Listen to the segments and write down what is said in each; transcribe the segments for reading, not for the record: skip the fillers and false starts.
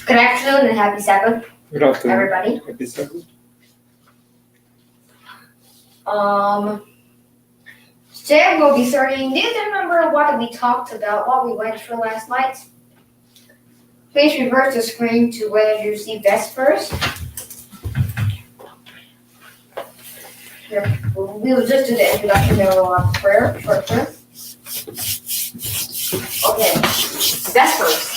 Good afternoon and happy Sabbath, Good afternoon. everybody. Happy Sabbath. Today we'll be starting. Do you remember what we talked about, what we went through last night? Please reverse the screen to where you see Vespers. Here, we will just do the introduction of prayer, short prayer. Okay, Vespers.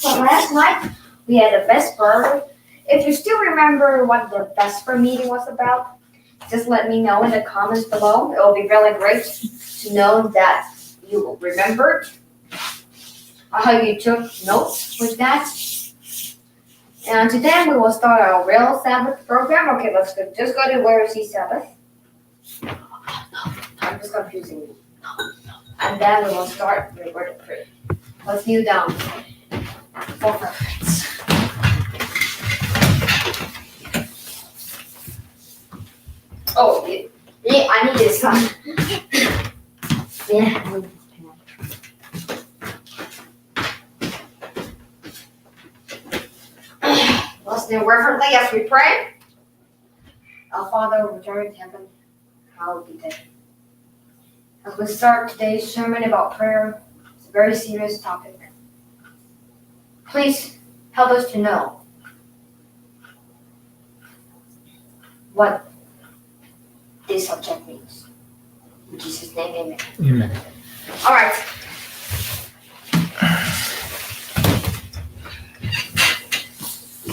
So last night we had a Vesper. If you still remember what the Vesper meeting was about, just let me know in the comments below. It will be really great to know that you remembered how you took notes with that. And today we will start our real Sabbath program. Okay, let's go. Just go to where you see Sabbath. I'm just confusing you. And then we will start the word of prayer. Let's kneel down for reverence. Oh, yeah, I need this one. Yeah. Let's do reverently as we pray. Our Father, which art in heaven, hallowed be thy name. As we start today's sermon about prayer, it's a very serious topic. Please help us to know what this subject means. In Jesus' name, amen. Amen. All right.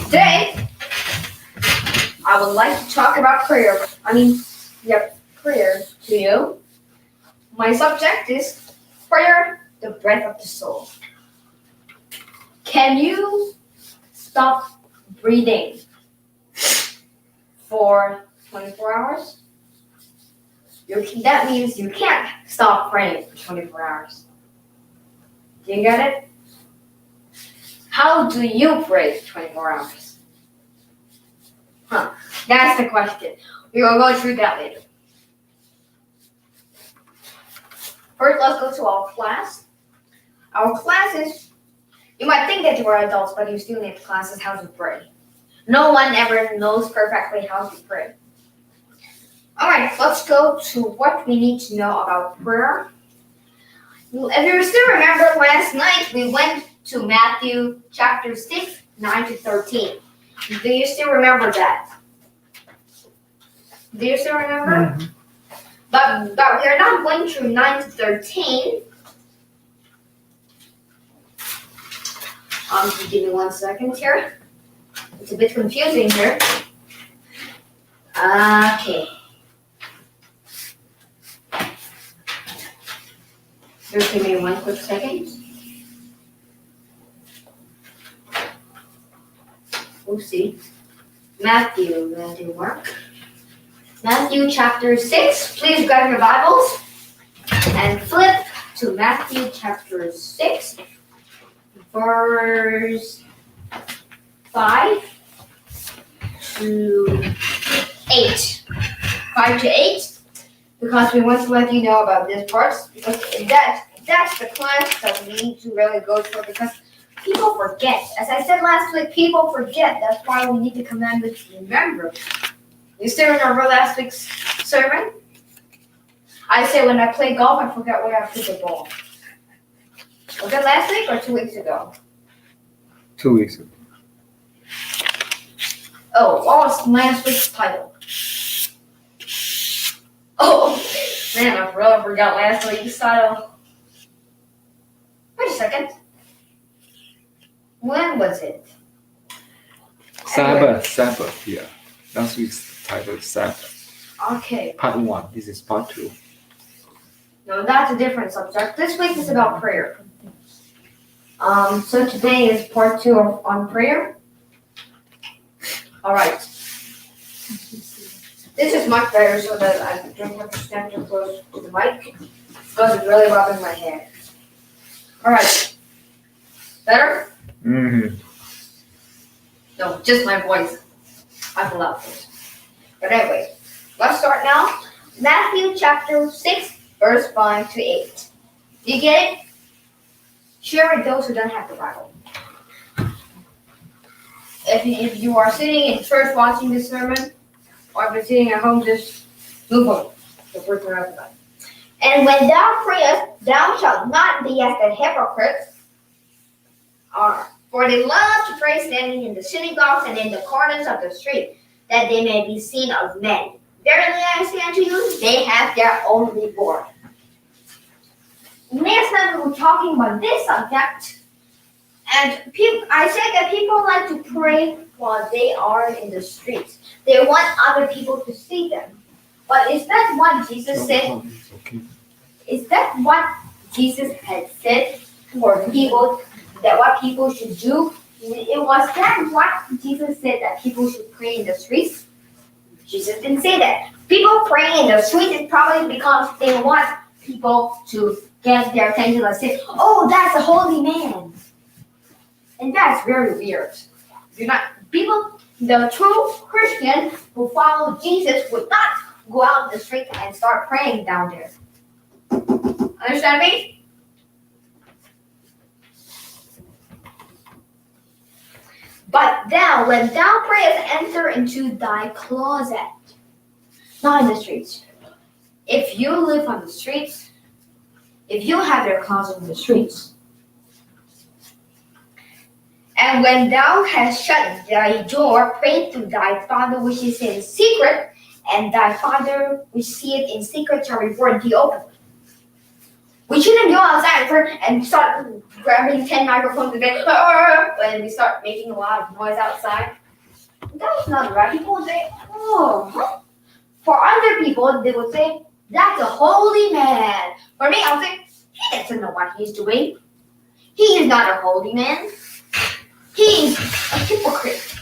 Today, I would like to talk about prayer. Prayer to you. My subject is prayer, the breath of the soul. Can you stop breathing for 24 hours? That means you can't stop praying for 24 hours. Do you get it? How do you pray for 24 hours? That's the question. We will go through that later. First, let's go to our class. Our class is, you might think that you are adults, but you still need classes how to pray. No one ever knows perfectly how to pray. All right, let's go to what we need to know about prayer. If you still remember last night, we went to Matthew chapter 6, 9 to 13. Do you still remember that? Do you still remember? Mm-hmm. But we're not going through 9 to 13. Just give me 1 second here. It's a bit confusing here. Okay. Just give me 1 quick second. Oopsie. Matthew, where do you work? Matthew chapter 6. Please grab your Bibles and flip to Matthew chapter 6, verse 5 to 8. 5 to 8. Because we want to let you know about this part. Because that's the class that we need to really go through. Because people forget. As I said last week, people forget. That's why we need the commandment to remember. You still remember last week's sermon? I said when I play golf, I forgot where I put the ball. Was it last week or 2 weeks ago? 2 weeks ago. Oh, what was last week's title? Oh, man, I really forgot last week's title. Wait a second. When was it? Sabbath, yeah. Last week's title is Sabbath. Okay. Part 1. This is part 2. No, that's a different subject. This week is about prayer. So today is part 2 on prayer. Alright. This is much better so that I don't have to stand too close to the mic. Because it's really rubbing my head. Alright. Better? Mm-hmm. No, just my voice. I can love this. But anyway, let's start now. Matthew chapter 6, verse 5 to 8. Do you get it? Share with those who don't have the Bible. If you are sitting in church watching this sermon, or if you're sitting at home, just move on. The first one after that. And when thou prayest, thou shalt not be as the hypocrites are. For they love to pray standing in the synagogues and in the corners of the street, that they may be seen of men. Verily I say unto you, they have their own reward. Last time we were talking about this subject, and I said that people like to pray while they are in the streets. They want other people to see them. But is that what Jesus said? Okay. Is that what Jesus had said for people, that what people should do? It was that what Jesus said that people should pray in the streets? Jesus didn't say that. People praying in the streets is probably because they want people to get their attention and say, oh, that's a holy man. And that's very weird. The true Christian who follow Jesus would not go out in the street and start praying down there. Understand me? But thou, when thou prayest, enter into thy closet, not in the streets. If you live on the streets, if you have your closet in the streets, and when thou hast shut thy door, pray to thy Father which is in secret, and thy Father which seeth in secret shall reward thee openly. We shouldn't go outside and start grabbing 10 microphones a day when we start making a lot of noise outside. That's not right. People would say, oh, huh? For other people, they would say, that's a holy man. For me, I'll say, he doesn't know what he's doing. He is not a holy man. He's a hypocrite.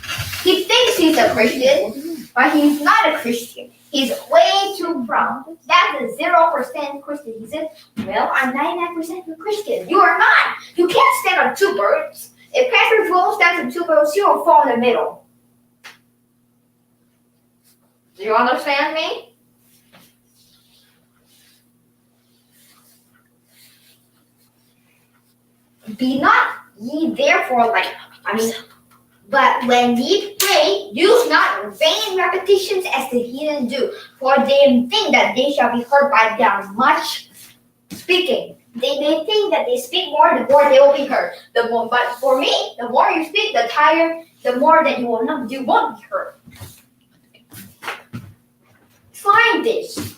He thinks he's a Christian, but he's not a Christian. He's way too proud. That's a 0% Christian. He said, well, I'm 99% a Christian. You are not. You can't stand on two birds. If Pastor Joel stands on two birds, you will fall in the middle. Do you understand me? Be not ye therefore but when ye pray, use not vain repetitions as the heathen do, for they think that they shall be heard by their much speaking. They may think that they speak more, the more they will be heard. But for me, the more you speak, the more that you won't be heard. Try this.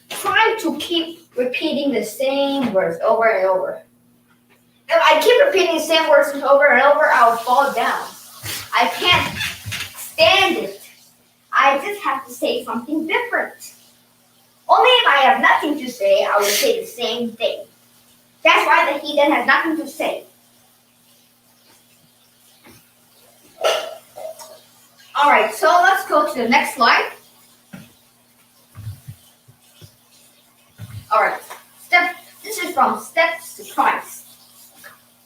Try to keep repeating the same words over and over. If I keep repeating the same words over and over, I'll fall down. I can't stand it. I just have to say something different. Only if I have nothing to say, I will say the same thing. That's why the heathen has nothing to say. Alright, so let's go to the next slide. Alright, this is from Steps to Christ.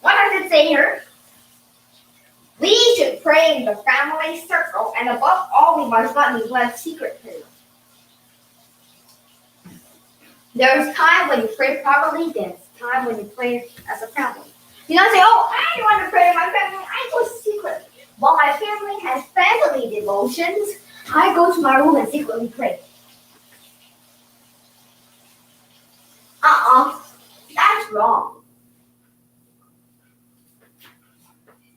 What does it say here? We should pray in the family circle, and above all, we must not neglect secret prayer. There's time when you pray privately, there's time when you pray as a family. You don't say, oh, I want to pray in my family, I go secret. While my family has family devotions, I go to my room and secretly pray. That's wrong.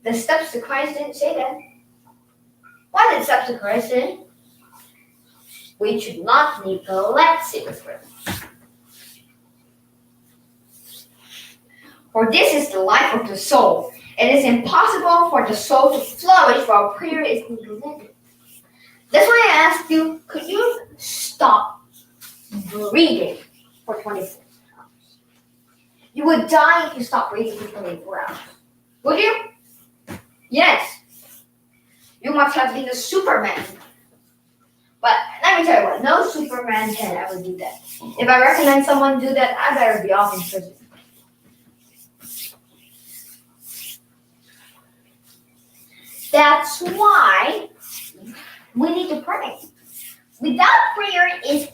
The Steps to Christ didn't say that. What did Steps to Christ say? We should not neglect secret prayer. For this is the life of the soul. It is impossible for the soul to flourish while prayer is neglected. That's why I asked you, could you stop breathing for 24 hours? You would die if you stopped breathing for 24 hours. Would you? Yes. You must have been a Superman. But let me tell you what, no Superman can ever do that. If I recognize someone do that, I better be off in prison. That's why we need to pray. Without prayer is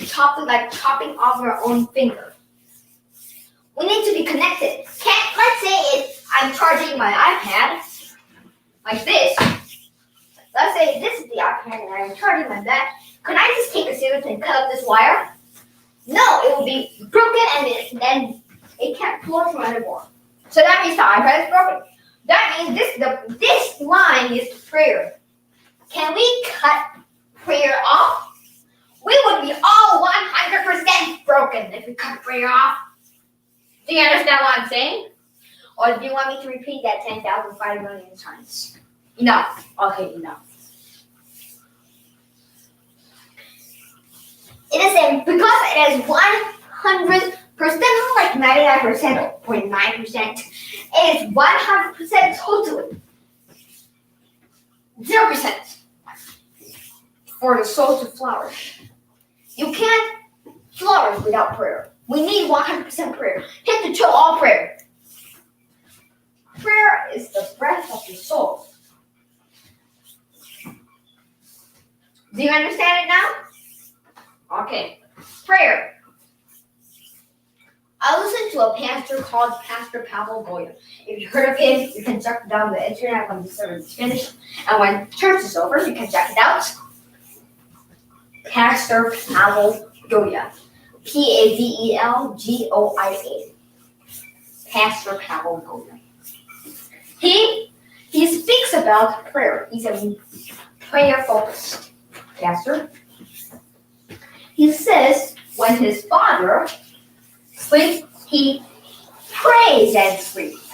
chopping off our own finger. We need to be connected. Let's say if I'm charging my iPad like this. Let's say this is the iPad and I'm charging my that. Can I just take a scissors and cut up this wire? No, it will be broken and then it can't flow through anymore. So that means the iPad is broken. That means this line is prayer. Can we cut prayer off? We would be all 100% broken if we cut prayer off. Do you understand what I'm saying? Or do you want me to repeat that 10,005 million times? Enough. Okay, enough. It is same because it is 100%, not like 99% or 0.9%. It is 100% totally. 0% for the soul to flourish. You can't flourish without prayer. We need 100% prayer. Hit the toe, all prayer. Prayer is the breath of the soul. Do you understand it now? Okay. Prayer. I listened to a pastor called Pastor Pavel Goya. If you heard of him, you can check it out on the internet when the service is finished. And when church is over, you can check it out. Pastor Pavel Goya. Pavelgoia. Pastor Pavel Goya. He speaks about prayer. He's a prayer focused pastor. He says when his father sleeps, he prays and sleeps.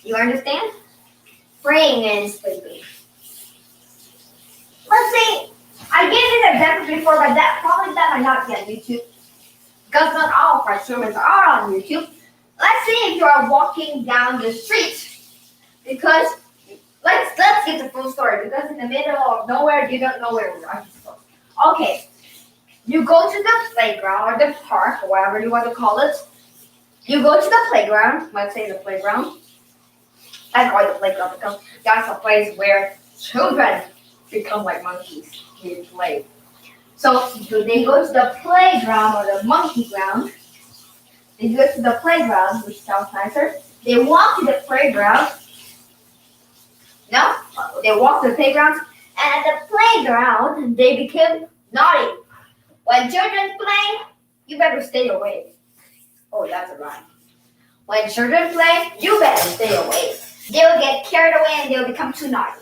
You understand? Praying and sleeping. Let's say I gave this example before, but that might not be on YouTube. Because not all of our sermons are on YouTube. Let's say if you are walking down the street, because let's get the full story. Because in the middle of nowhere, you don't know where we are. Okay, you go to the playground or the park or whatever you want to call it. You go to the playground. Let's say the playground. I call it the playground because that's a place where children become like monkeys. They play. So they go to the playground or the monkey ground. They go to the playground, which sounds nicer. They walk to the playground. No, they walk to the playground, and at the playground they become naughty. When children play, you better stay away. Oh, that's a rhyme. When children play, you better stay away. They will get carried away and they will become too naughty.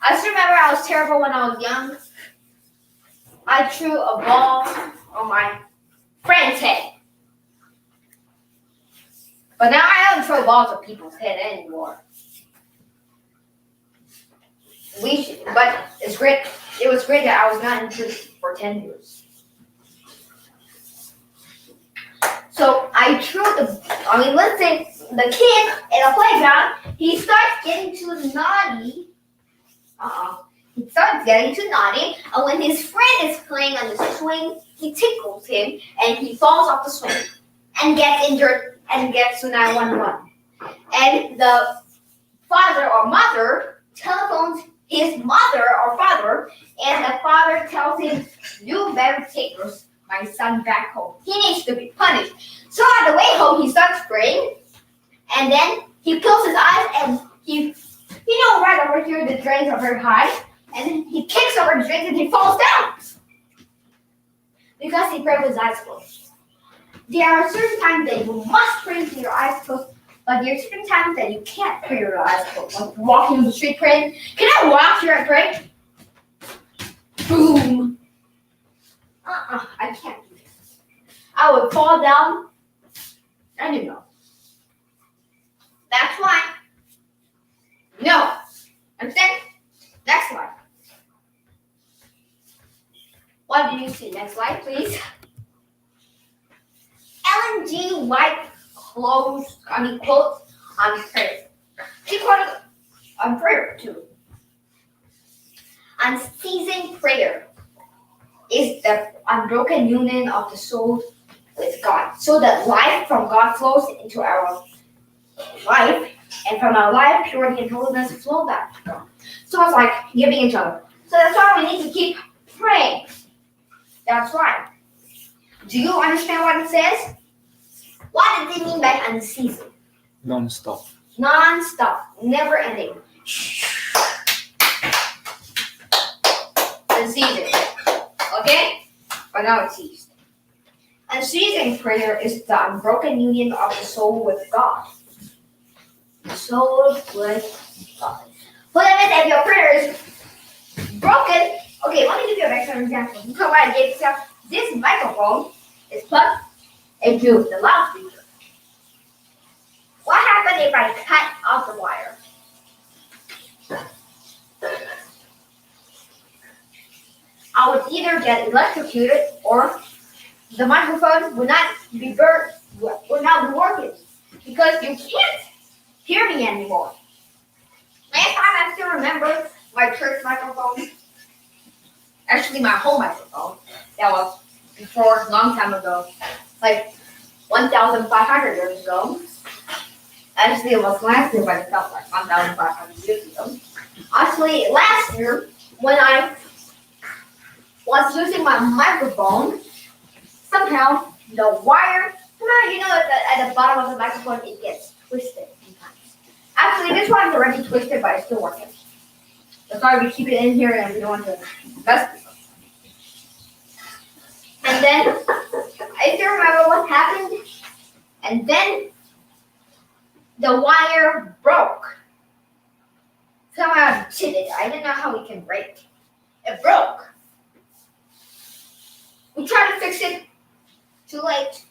I just remember I was terrible when I was young. I threw a ball on my friend's head. But now I don't throw balls at people's head anymore. But it's great. It was great that I was not in prison for 10 years. So let's say the kid in a playground, he starts getting too naughty. He starts getting too naughty, and when his friend is playing on the swing, he tickles him, and he falls off the swing, and gets injured, and gets to 911. And the father or mother telephones his mother or father, and the father tells him, "You better take my son back home. He needs to be punished." So on the way home, he starts praying, and then he closes his eyes, and right over here, the drains are very high, and then he kicks over the drains and he falls down because he prayed with his eyes closed. There are certain times that you must pray with your eyes closed, but there are certain times that you can't pray with your eyes closed. Like walking on the street praying. Can I walk here and pray? Boom. I can't do this. I would fall down. And you know. That's why. No. Understand? Next slide. What do you see? Next slide, please. Ellen G. White quotes on prayer. She quoted on prayer too. Unceasing prayer is the unbroken union of the soul with God, so that life from God flows into our life, and from our life, purity and holiness flow back to God. So it's like giving each other. So that's why we need to keep praying. That's right. Do you understand what it says? What does it mean by unceasing? Non-stop. Non-stop, never ending. Unceasing. Okay? But now it's ceased. Unceasing prayer is the unbroken union of the soul with God. The soul with God. Well, that means if your prayer is broken, okay, let me give you an example. You come right and get yourself this microphone is plugged into the loudspeaker. What happens if I cut off the wire? I would either get electrocuted or the microphone would not be burnt, would not be working because you can't hear me anymore. Last time I still remember my church microphone, actually my home microphone, that was before a long time ago, like 1,500 years ago. Actually, it was last year, but it felt like 1,500 years ago. Actually, last year, when I was using my microphone, somehow the wire, you know, at the bottom of the microphone, it gets twisted sometimes. Actually, this one's already twisted, but it's still working. That's why we keep it in here and we don't want to mess with it. And then, I still remember what happened, and then the wire broke. Somehow it chipped. I didn't know how it can break. It broke. We tried to fix it. Too late.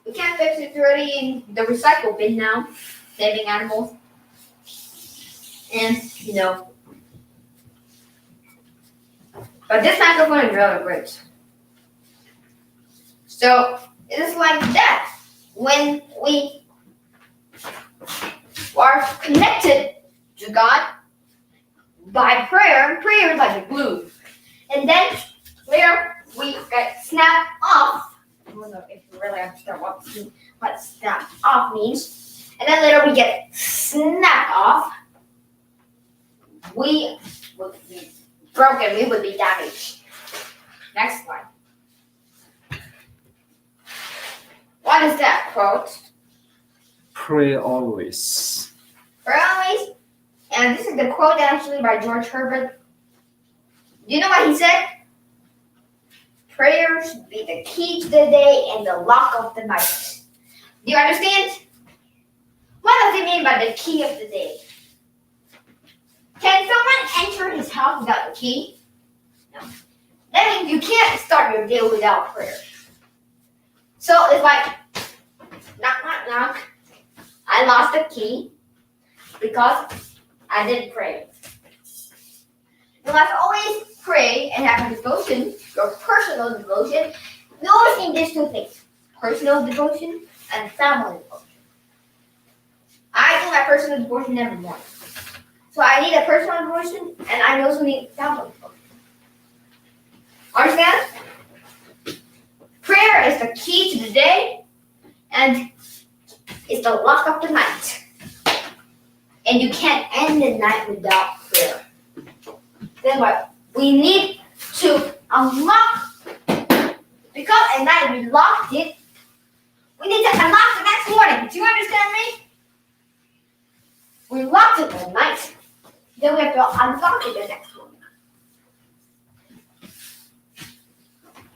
We can't fix it. It's already in the recycle bin now. Saving animals. And, but this microphone is really great. So, it is like that. When we are connected to God by prayer is like a glue. And then later we get snapped off. I don't know if you really understand what snap off means. And then later we get snapped off. We would be broken, we would be damaged. Next slide. What is that quote? Pray always. Pray always. And this is the quote actually by George Herbert. Do you know what he said? Prayer should be the key to the day and the lock of the night. Do you understand? What does it mean by the key of the day? Can someone enter his house without a key? No. That means you can't start your day without prayer. So it's like, knock, knock, knock. I lost the key because I didn't pray. You must always pray and have a devotion, your personal devotion. Noticing these two things, personal devotion and family devotion. I do my personal devotion every morning. So I need a personal devotion and I also need family devotion. Understand? Prayer is the key to the day and it's the lock of the night. And you can't end the night without prayer. Then what? We need to unlock, because at night we locked it, we need to unlock the next morning. Do you understand me? We locked it at night, then we have to unlock it the next morning.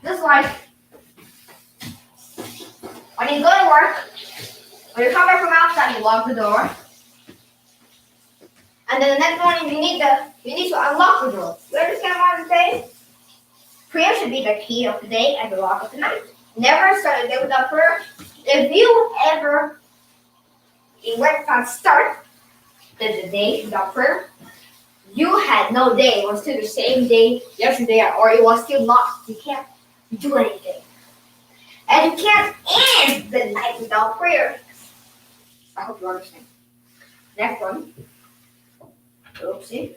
Just like when you go to work, when you come back from outside, you lock the door. And then the next morning, you need to unlock the door. You understand what I'm saying? Prayer should be the key of the day and the lock of the night. Never start a day without prayer. If you ever start the day without prayer, you had no day. It was still the same day yesterday, or it was still lost. You can't do anything. And you can't end the night without prayer. I hope you understand. Next one. Oopsie.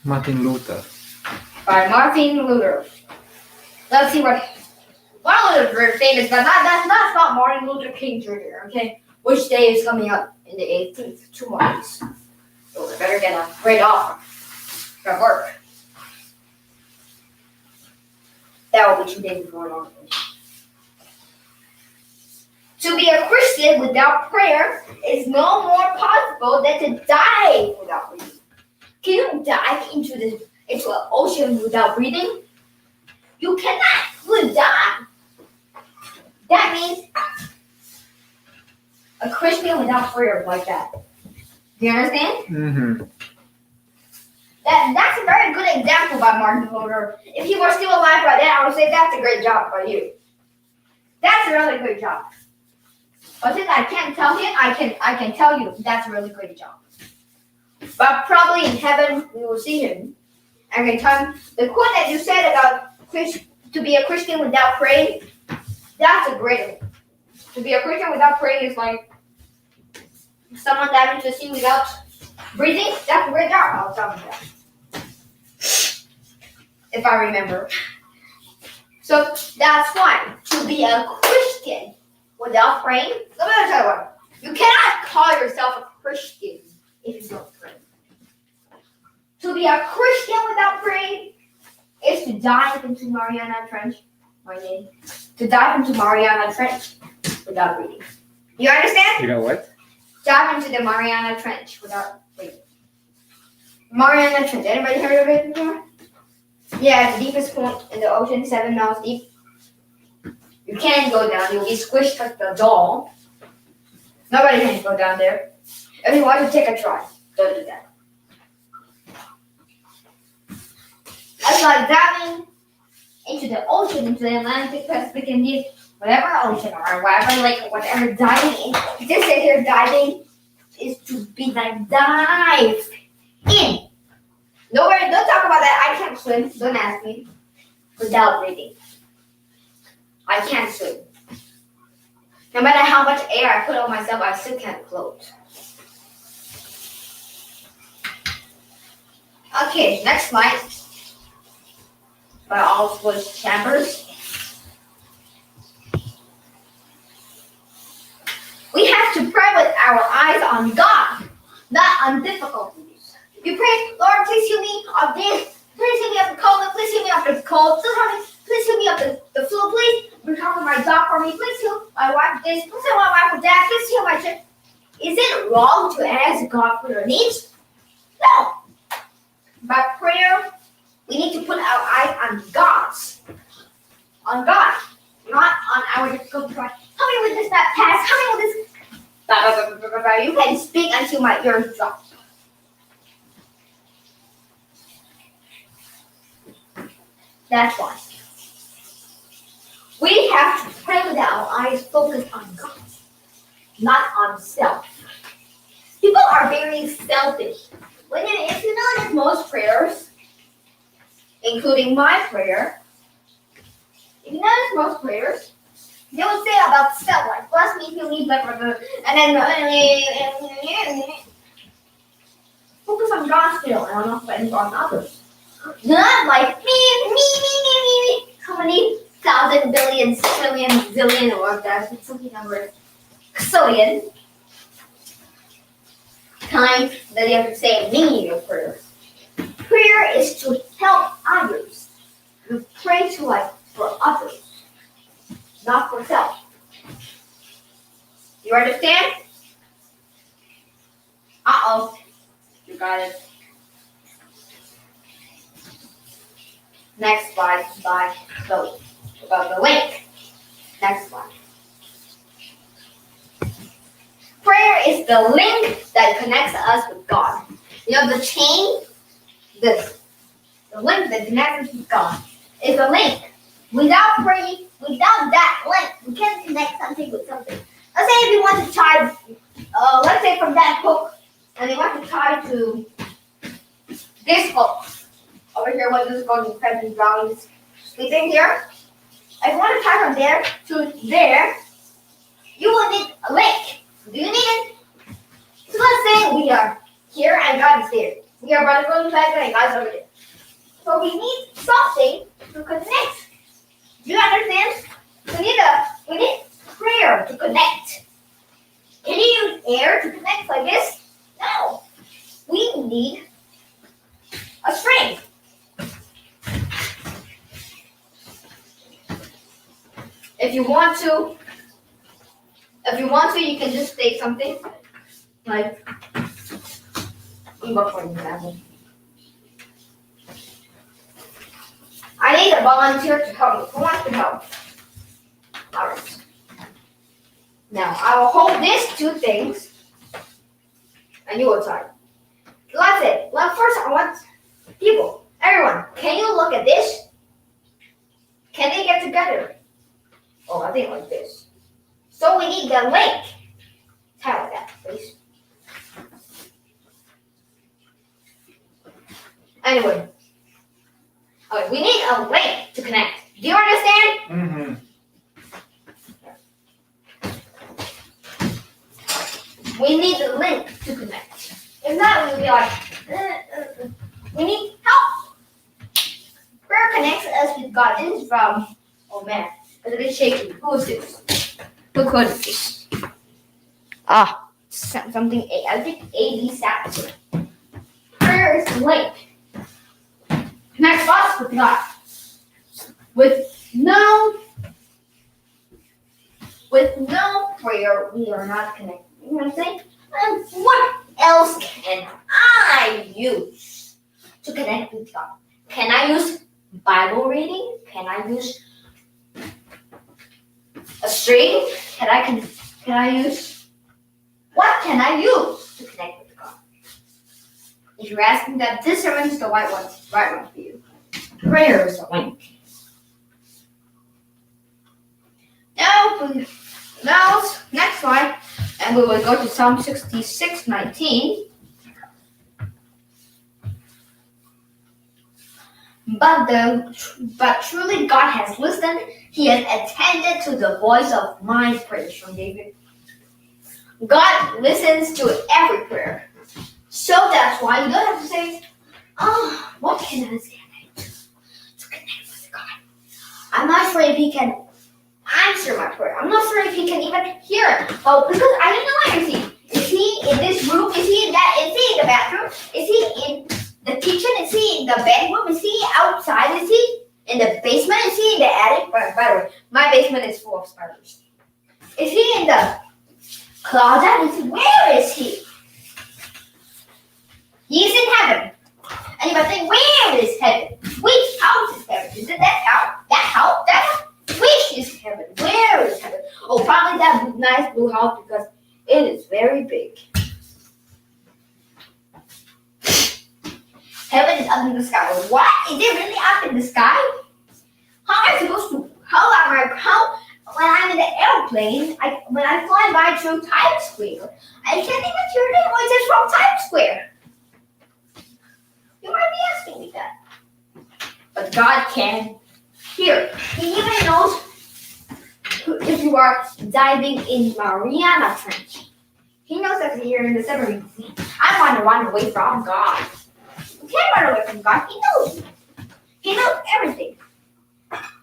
Martin Luther. By Martin Luther. Let's see what. Martin Luther is very famous, but that's not Martin Luther King Jr. Okay, which day is coming up in the 18th? 2 more days. So we better get a great offer from work. That will be 2 days before long. To be a Christian without prayer is no more possible than to die without breathing. Can you dive into an ocean without breathing? You cannot. You will die. That means a Christian without prayer like that. Do you understand? Mm-hmm. That's a very good example by Martin Luther. If he were still alive by then, I would say that's a great job by you. That's a really great job. But since I can't tell him, I can tell you that's a really great job. But probably in heaven we will see him. I can tell him the quote that you said about to be a Christian without praying, that's a great one. To be a Christian without praying is like someone diving into the sea without breathing. That's a great job. I'll tell him that. If I remember. So that's why to be a Christian without praying, let me tell you what. You cannot call yourself a Christian if you don't pray. To be a Christian without praying is to dive into Mariana Trench. My name. To dive into Mariana Trench without breathing. You understand? You know what? Dive into the Mariana Trench without breathing. Mariana Trench. Anybody heard of it before? Yeah, it's the deepest point in the ocean, 7 miles deep. You can't go down. You'll be squished like the doll. Nobody can go down there. If you want to take a try, don't do that. It's like diving into the ocean, into the Atlantic, Pacific, Indian, whatever ocean or whatever lake or whatever, diving in. Just say here diving is to be like dive in. No worry, don't talk about that. I can't swim. Don't ask me. Without breathing. I can't swim. No matter how much air I put on myself, I still can't float. Okay, next slide. By Oswald Chambers. We have to pray with our eyes on God, not on difficulties. You pray, Lord, please heal me of this. Please heal me of the cold. Please heal me of the cold. Please heal me of the flu. Please recover my dog for me. Please heal my wife with this. Please heal my wife with that. Please heal my children. Is it wrong to ask God for your needs? No. By prayer, we need to put our eyes on God's. On God. Not on our difficult try. Help me with this bad task. Help me with this. You can speak until my ears drop. That's why. We have to pray with our eyes focused on God, not on self. People are very selfish. If you notice most prayers, including my prayer, if you notice most prayers, they will say about self, like, bless me, heal me, blah, blah, blah. And then, focus on God still, and not focus on others. Not like me. How many thousand, billion, trillion, zillion, or that's something number, zillion times that you have to say me in your prayer. Prayer is to help others. You pray to like for others, not for self. You understand? Uh-oh. You got it. Next slide by Chloe. About the link. Next slide. Prayer is the link that connects us with God. You know the chain? This. The link that connects us with God is a link. Without praying, without that link, we can't connect something with something. Let's say if you want to tie, let's say from that hook, and you want to tie to this hook. Over here, what is going to present drawing is sleeping here. If you want to tie from there to there, you will need a link. Do you need it? So let's say we are here and God is there. We are vertical flag and God's over there. So we need something to connect. Do you understand? We need prayer to connect. Can you use air to connect like this? No. We need a string. If you want to, you can just take something like for example. I need a volunteer to help me. Who wants to help? Alright. Now I will hold these two things and you will try. That's it. Well, first I want people. Everyone, can you look at this? Can they get together? Oh, I think like this. So we need the link. Tie like that, please. Anyway. Okay, we need a link to connect. Do you understand? Mm-hmm. We need a link to connect. If not, we'll be like, we need help. Prayer connects us with God. This is from, oh man, it's a bit shaky. Who is this? Who could this? Something A. I think A, B, sat. Prayer is the link. Connects us with God. With no prayer, we are not connected. You know what I'm saying? And what else can I use to connect with God? Can I use Bible reading? Can I use a string? Can I use? What can I use to connect with God? If you're asking that, this sermon is the right one for you. Prayer is the link. Now, next slide, and we will go to Psalm 66:19. But truly God has listened. He has attended to the voice of my prayer, from David. God listens to every prayer. So that's why you don't have to say, what can I say to connect with God? I'm not sure if He can answer my prayer. I'm not sure if He can even hear it. Oh, because I don't know where is He. Is He in this room? Is He in that? Is He in the bathroom? Is He in the kitchen? Is He in the bedroom? Is He outside? Is He in the basement? Is He in the attic? By the way, my basement is full of spiders. Is He in the closet? Where is He? He's in heaven. And you might think, where is heaven? Which house is heaven? Is it that house? That house? That house? Which is heaven? Where is heaven? Oh, probably that nice blue house because it is very big. Heaven is up in the sky. What? Is it really up in the sky? How am I supposed to? When I'm in the airplane, when I fly by through Times Square, I can't even hear the noises from Times Square. You might be asking me that. But God can hear. He even knows if you are diving in Mariana Trench. He knows that you're in the submarine. I want to run away from God. You can't run away from God. He knows you. He knows everything.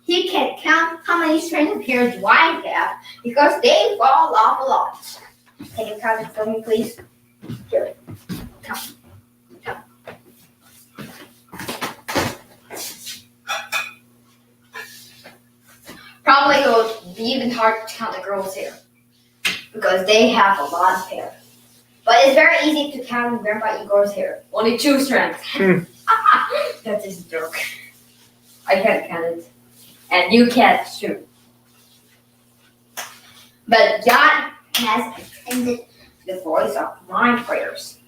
He can count how many strings of hair do I have because they fall off a lot. Can you count it for me, please? Here. Count. Probably it will be even hard to count the girls' hair because they have a lot of hair. But it's very easy to count Grandpa Igor's hair. Only 2 strands. That's just a joke. I can't count it. And you can't too. But God has attended the voice of my prayers.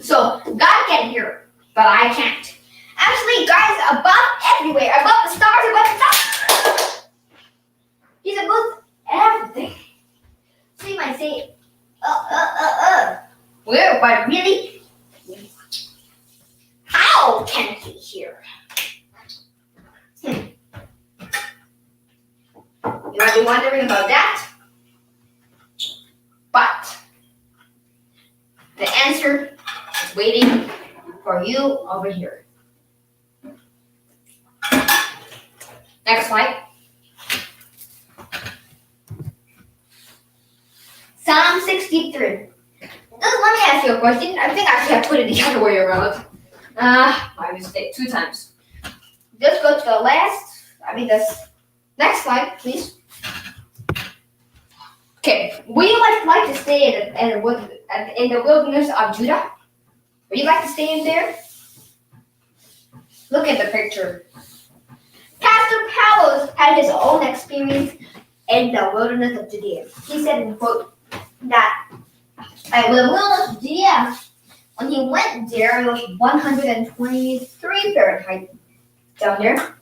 So God can hear, but I can't. Actually, God is above everywhere, above the stars, above the stars. He's above everything. So you might say, where? But really? How can He hear? You might be wondering about that. But The answer is waiting for you over here. Next slide. Psalm 63. Let me ask you a question. I think actually I put it the other way around. My mistake. 2 times. Just go to the next slide, please. Okay. Would you like to stay in the wilderness of Judah? Would you like to stay in there? Look at the picture. Pastor Powell had his own experience in the wilderness of Judea. He said in quote that in the wilderness of Judea, when he went there, it was 123 Fahrenheit down there.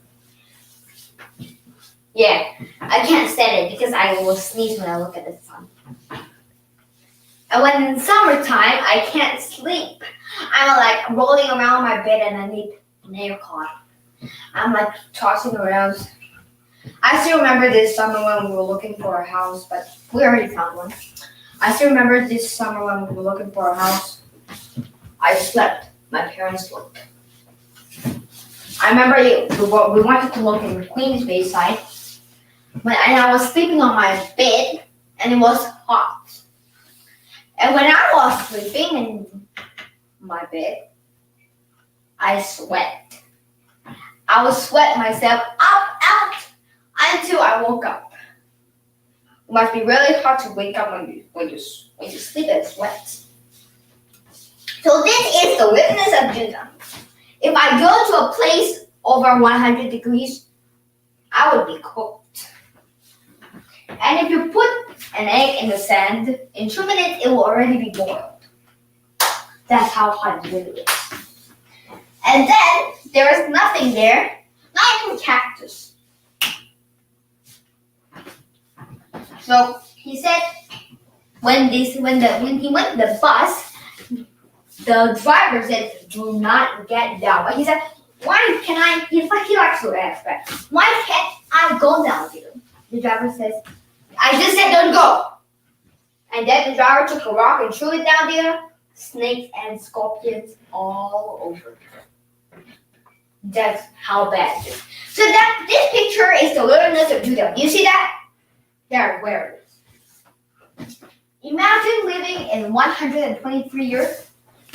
Yeah, I can't stand it because I will sneeze when I look at the sun. And when in summertime, I can't sleep. I'm like rolling around my bed and I need an aircon. I'm like tossing around. I still remember this summer when we were looking for a house, but we already found one. I still remember this summer when we were looking for a house. I slept. My parents looked. I remember we wanted to look in Queens Bayside, and I was sleeping on my bed, and it was hot. And when I was sleeping in my bed, I sweat. I would sweat myself out until I woke up. It must be really hard to wake up when you sleep and sweat. So this is the wilderness of Judah. If I go to a place over 100 degrees, I would be cooked. And if you put an egg in the sand, in 2 minutes it will already be boiled. That's how hot it really is. And then there is nothing there, not even cactus. So he said when he went to the bus, the driver said, "Do not get down." But he said, "Why can I?" He likes to ask that. Why can't I go down here? The driver says, "I just said don't go." And then the driver took a rock and threw it down there. Snakes and scorpions all over. That's how bad it is. So this picture is the wilderness of Judah. You see that? There, where it is. Imagine living in 123 years.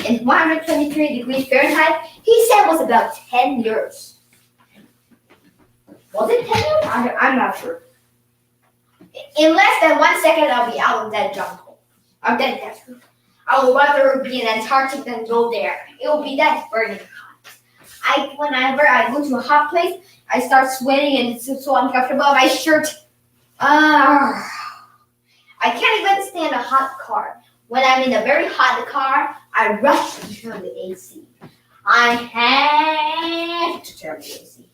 In 123 degrees Fahrenheit, he said was about 10 years. Was it 10 years? I'm not sure. In less than 1 second, I'll be out of that jungle. Of that desert. I would rather be in Antarctica than go there. It will be that burning hot. Whenever I go to a hot place, I start sweating and it's so uncomfortable. My shirt. I can't even stand a hot car. When I'm in a very hot car, I rush to turn the AC. I have to turn the AC.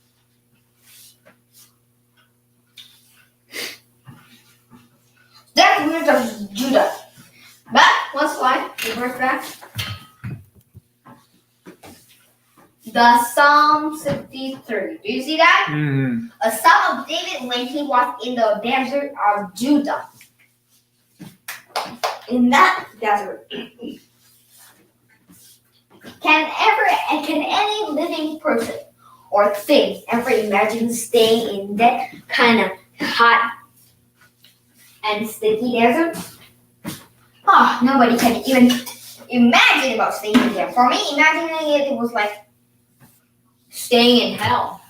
That's the word of Judah. But one slide, reverse back. The Psalm 63. Do you see that? Mm-hmm. A Psalm of David when he was in the desert of Judah. In that desert. Can any living person or thing ever imagine staying in that kind of hot and sticky desert? Oh, nobody can even imagine about staying there. For me, imagining it was like staying in hell.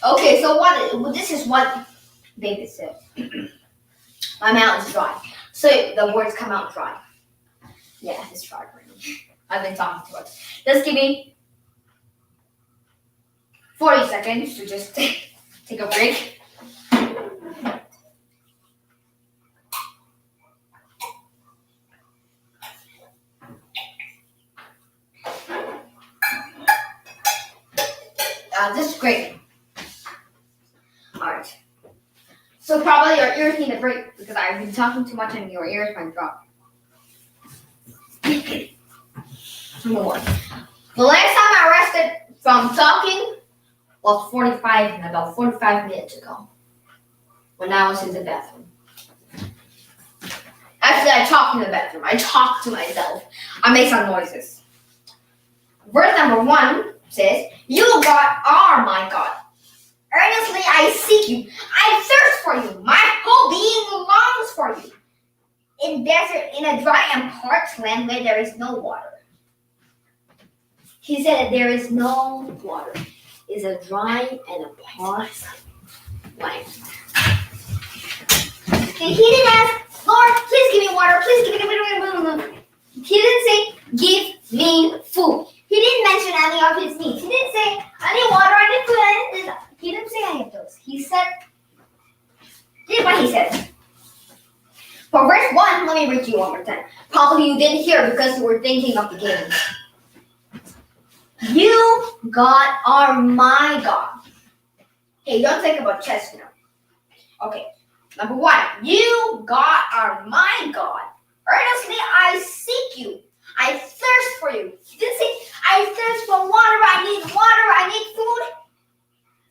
Okay, so this is what David said. My mouth is dry. So the words come out dry. Yeah, it's dry for me. I've been talking too much. Just give me 40 seconds to just take a break. This is great. Alright. So probably your ears need a break because I've been talking too much and your ears might drop. More. The last time I rested from talking was 45 minutes ago when I was in the bathroom. Actually, I talked in the bathroom. I talked to myself. I made some noises. Verse number 1 says, "You, God, are my God. Earnestly I seek you. I thirst for you. My whole being longs for you. In desert, in a dry and parched land where there is no water." He said that there is no water. It's a dry and a parched land. And he didn't ask, "Lord, please give me water. Please give me water." He didn't say, "Give me food." He didn't mention any of his needs. He didn't say, "I need water, I need food, I need this." He didn't say any of those. He said, here's what he said. For verse 1, let me read to you one more time. Probably you didn't hear because you were thinking of the game. "You, God, are my God." Okay, don't think about chess now. Okay, number 1. "You, God, are my God. Earnestly I seek you. I thirst for you." He didn't say, "I thirst for water, I need food."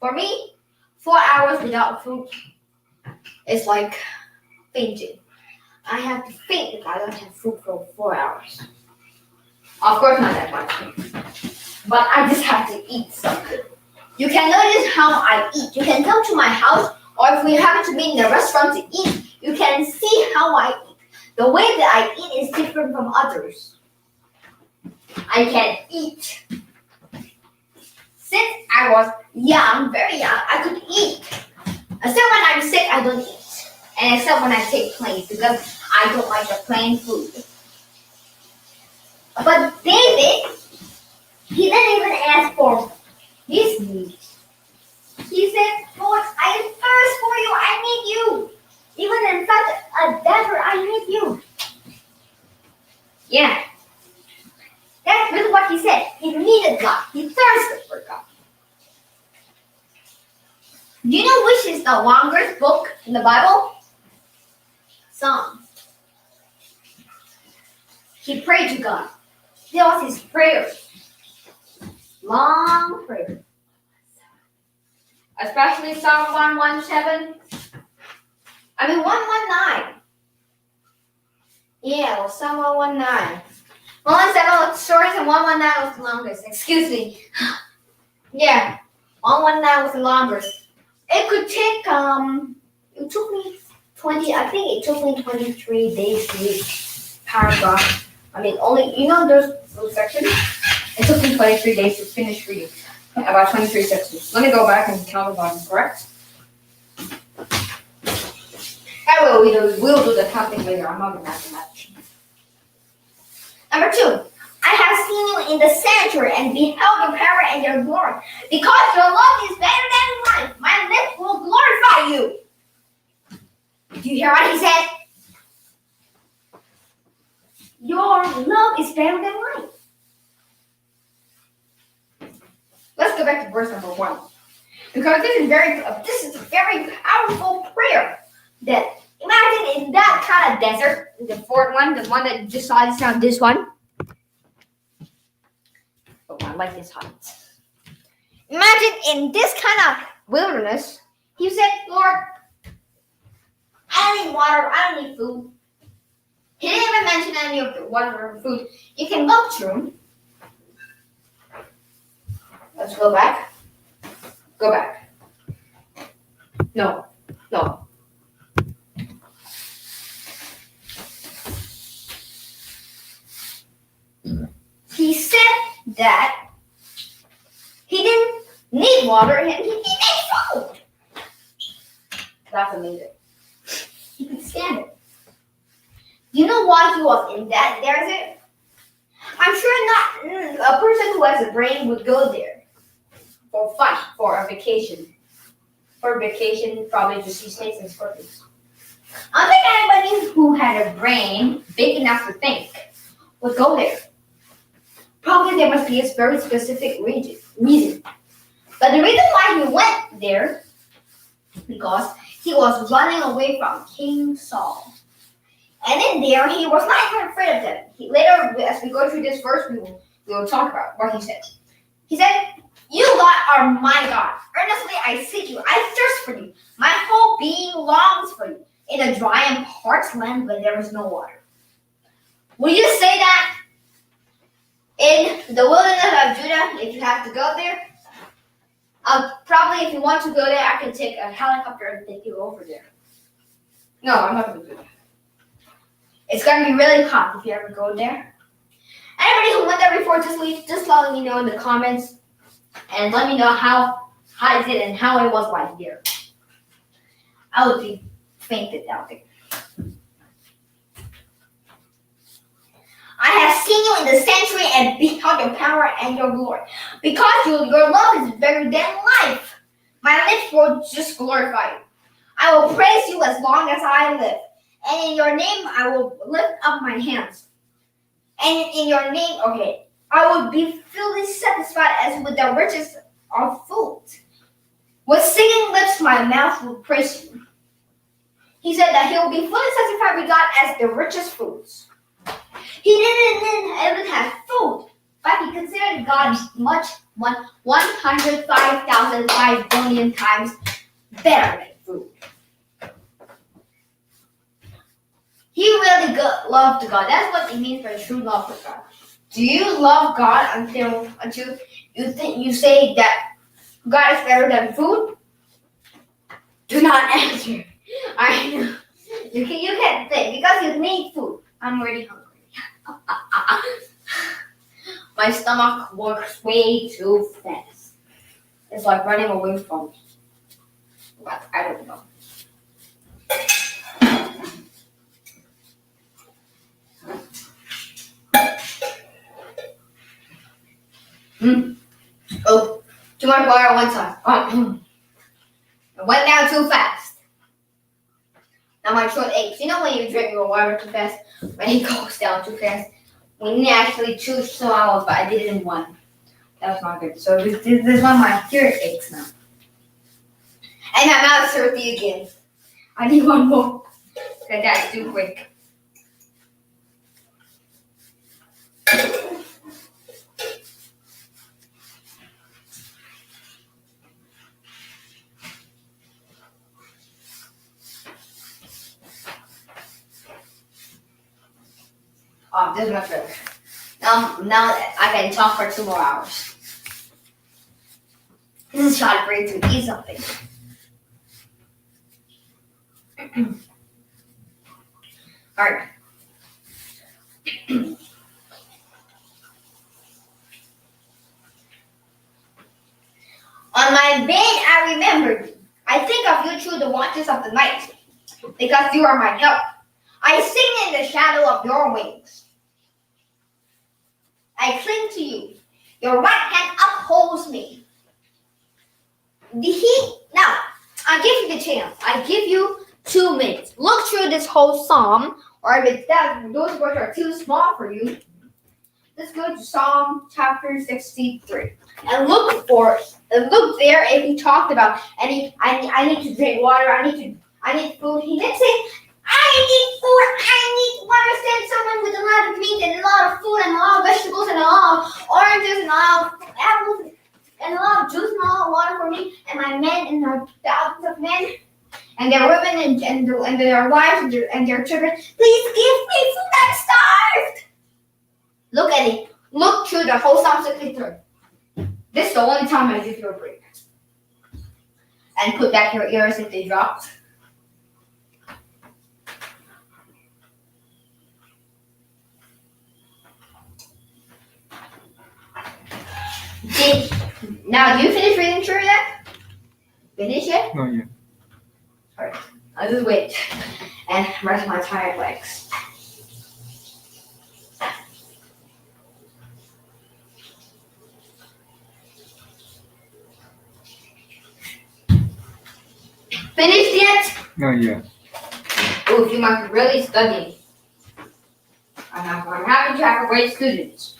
For me, 4 hours without food is like fainting. I have to faint if I don't have food for 4 hours. Of course, not that much. But I just have to eat something. You can notice how I eat. You can come to my house, or if we happen to be in the restaurant to eat, you can see how I eat. The way that I eat is different from others. I can eat. Since I was young, very young, I could eat. Except when I'm sick, I don't eat. And except when I take planes, because I don't like the plain food. But David, he didn't even ask for his needs. He said, "Lord, I thirst for you. I need you. Even in such a desert, I need you." Yeah. That's really what he said. He needed God. He thirsted for God. Do you know which is the longest book in the Bible? Psalms. He prayed to God. That was his prayer. Long prayer. Especially Psalm 117. 119. Yeah, well, Psalm 119. 117 was the shortest and 119 was the longest. Excuse me. Yeah, 119 was the longest. It could take, it took me 23 days to read paragraph. There's those sections. It took me 23 days to finish reading about 23 sections. Let me go back and count the volume, correct? We'll do the counting later. I'm not a mathematician. Number 2, "I have seen you in the sanctuary and beheld your power and your glory. Because your love is better than life, my lips will glorify you." Do you hear what he said? Your love is better than life. Let's go back to verse number 1. Because this is a very powerful prayer. That imagine in that kind of desert, the fourth one, the one that you just saw, this one. Oh, I like this height. Imagine in this kind of wilderness, he said, "Lord, I don't need water, I don't need food." He didn't even mention any of the water or food. You can go through. Let's go back. Go back. No. He said that he didn't need water and he needed food. That's amazing. He could stand it. Do you know why he was in that desert? I'm sure not a person who has a brain would go there for fun, for a vacation. For vacation, probably to see snakes and scorpions. I don't think anybody who had a brain big enough to think would go there. Probably there must be a very specific reason. But the reason why he went there, because he was running away from King Saul. And in there, he was not even afraid of them. Later, as we go through this verse, we will talk about what he said. He said, You, God, are my God. Earnestly I seek you. I thirst for you. My whole being longs for you in a dry and parched land where there is no water. Will you say that in the wilderness of Judah, if you have to go there? Probably if you want to go there, I can take a helicopter and take you over there. No, I'm not going to do that. It's going to be really hot if you ever go there. Anybody who went there before, just let me know in the comments. And let me know how hot is it and how it was like here. I would be fainted out there. I have seen you in the sanctuary and beheld your power and your glory. Because your love is better than life, my lips will just glorify you. I will praise you as long as I live. And in your name, I will lift up my hands. And in your name, I will be fully satisfied as with the riches of food. With singing lips, my mouth will praise you. He said that he will be fully satisfied with God as the richest foods. He didn't even have food, but he considered God 105,005 billion times better than food. He really loved God. That's what it means by true love for God. Do you love God until you say that God is better than food? Do not answer. I know. You can't say because you need food. I'm already hungry. My stomach works way too fast. It's like running away from me. But I don't know. Oh, too much water one time. It went down too fast. Now my throat aches. You know when you drink your water too fast? When it goes down too fast? We need to actually choose 2 hours, but I did it in 1. That was not good. So this one, my throat aches now. And my mouth is thirsty again. I need 1 more. Because that's too quick. Oh, this is much better. Now I can talk for 2 more hours. This is shot great to eat something. Alright. On my bed I remembered you. I think of you through the watches of the night, because you are my help. I sing in the shadow of your wings. I cling to you. Your right hand upholds me. Now, I give you the chance. I give you 2 minutes. Look through this whole psalm, or if those words are too small for you, let's go to Psalm chapter 63 and look there if he talked about I need to drink water. I need food. He didn't say I need food. I need water. Stand someone with a lot of meat and a lot of food and a lot of vegetables and a lot of oranges and a lot of apples and a lot of juice and a lot of water for me and my men and the thousands of men and their women and their wives and their children. Please give me food. I'm starved. Look at it. Look through the whole Psalm 63. This is the only time I give you a break. And put back your ears if they dropped. Now, do you finish reading through that? Finish it? Not yet. Alright, I'll just wait and rest my tired legs. Finished yet? Not yet. Ooh, you must be really studying. I'm happy to have a great student.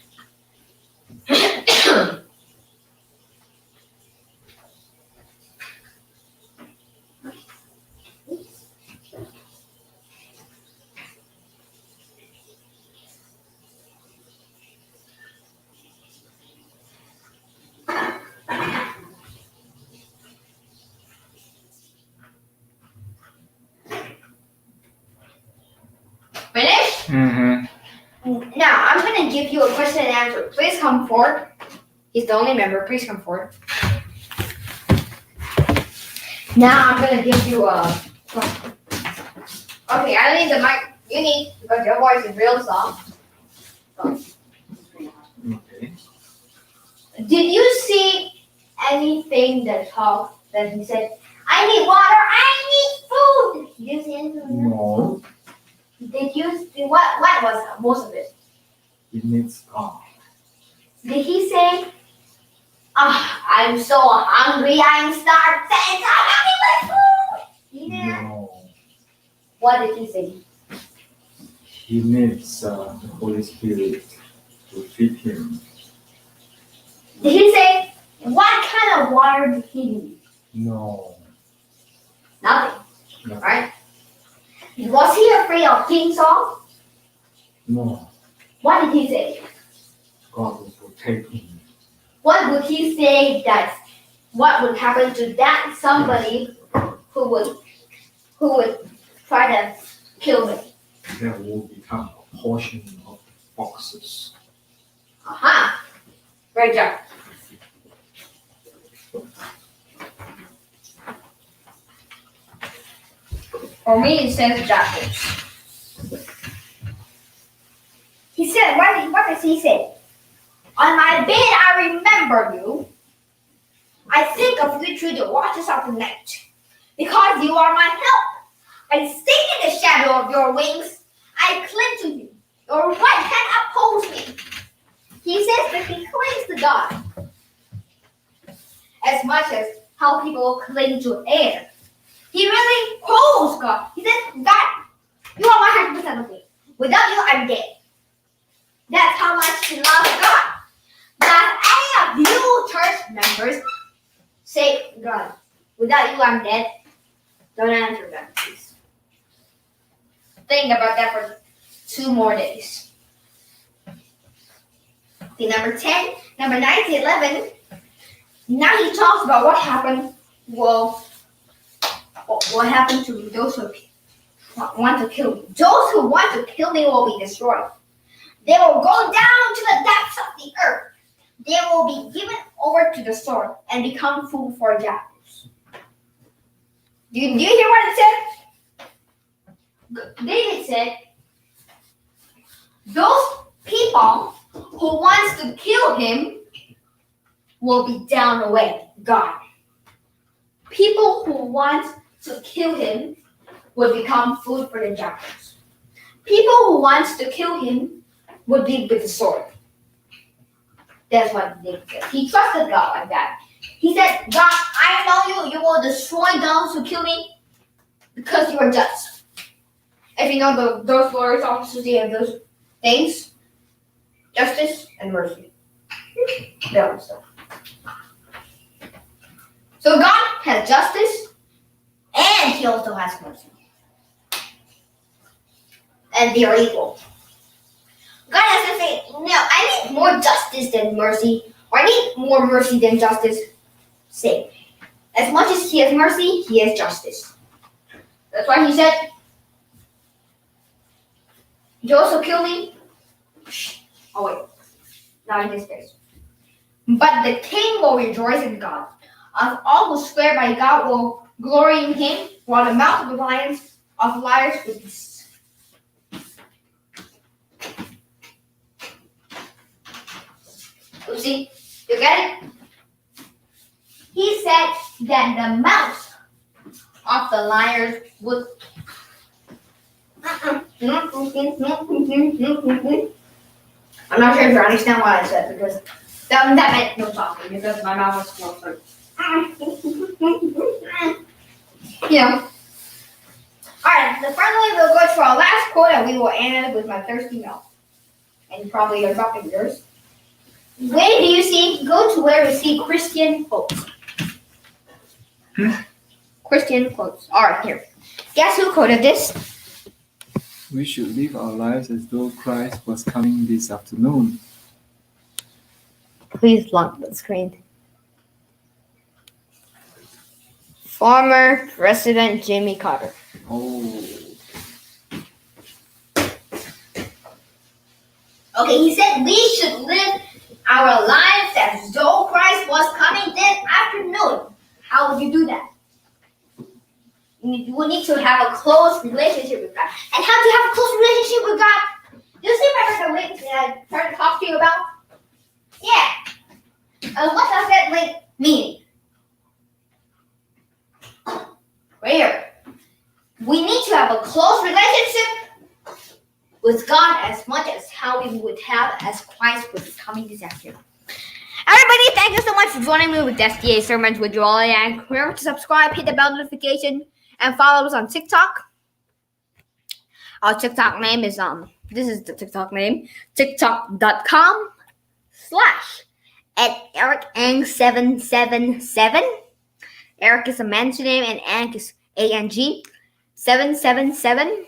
give you a question and answer. Please come forward. He's the only member. Please come forward. Now I'm gonna give you a. Okay, I need the mic. You need because your voice is real soft. Okay. Did you see anything that talked that he said? I need water. I need food. Did you see anything like that? No, Did you see what was most of it? it needs God. Did he say, I'm so hungry, I'm starved, thanks, I'm having my food? He did. No, What did he say? he needs the Holy Spirit to feed him. Did he say, what kind of water did he need? No, Nothing. No. Right? Was he afraid of King Saul? no, What did he say? God will protect him. What would he say that what would happen to that somebody who would try to kill him? That will become a portion of the foxes. Aha! Great job. For me, it says jackals. He said, what does he say? On my bed, I remember you. I think of you through the watches of the night. Because you are my help. I stay in the shadow of your wings. I cling to you. Your right hand upholds me. He says that he clings to God. As much as how people cling to air. He really holds God. He says, God, you are 100% of me. Without you, I'm dead. That's how much he loves God. Does any of you church members say, God, without you, I'm dead? Don't answer that, please. Think about that for 2 more days. Okay, number 10, number 9 to 11. Now he talks about what happened. Well, what happened to those who want to kill me? Those who want to kill me will be destroyed. They will go down to the depths of the earth. They will be given over to the sword and become food for jackals. Do you hear what it said? David said, those people who wants to kill him will be down away, God. People who want to kill him will become food for the jackals. People who want to kill him would be with the sword. That's what David said. He trusted God like that. He said, God, I know you will destroy those who kill me because you are just. If you know those lawyers officers, they have those things, justice and mercy. That stuff. So God has justice and he also has mercy. And they are equal. God has to say, no, I need more justice than mercy, or I need more mercy than justice. Same. As much as he has mercy, he has justice. That's why he said, those who kill me, oh wait, not in his face. But the king will rejoice in God. Of all who swear by God will glory in him, while the mouth of the liars will be. See, you get it? He said that the mouth of the liars would. I'm not sure if you understand what I said because that meant no talking because my mouth was closed. Yeah. Alright, so finally we'll go to our last quote and we will end it with my thirsty mouth. And probably your talking yours. Where do you see? Go to where you see Christian quotes. Christian quotes. Alright, here. Guess who quoted this? We should live our lives as though Christ was coming this afternoon. Please lock the screen. Former President Jimmy Carter. Oh, Okay, he said we should live our lives as though Christ was coming this afternoon. How would you do that? You would need to have a close relationship with God. And how do you have a close relationship with God? You see remember the link that I started to talk to you about? Yeah. What does that link mean? Prayer. We need to have a close relationship with God as much as how we would have as Christ was coming this afternoon. Everybody, thank you so much for joining me with SDA Sermons with Joel and remember to subscribe, hit the bell notification, and follow us on TikTok. Our TikTok name is this is the TikTok name, tiktok.com/@EricAng777. Eric is a man's name and Ang is ANG. 777/LANG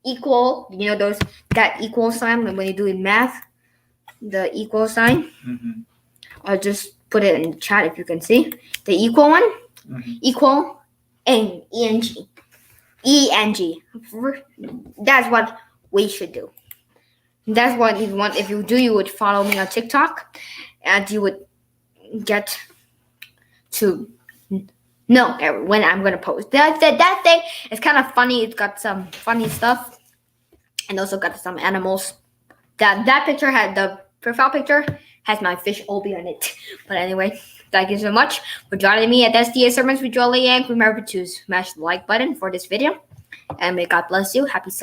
equal, that equal sign when you do in math, the equal sign. Mm-hmm. I'll just put it in the chat if you can see. The equal one, equal ENG. That's what we should do. That's what you want. If you do, you would follow me on TikTok and you would get to know when I'm going to post. That thing is kind of funny. It's got some funny stuff and also got some animals. That picture had the profile picture has my fish Obi on it. But anyway, thank you so much for joining me at SDA Sermons with Joel Yang. Remember to smash the like button for this video. And may God bless you. Happy Sabbath.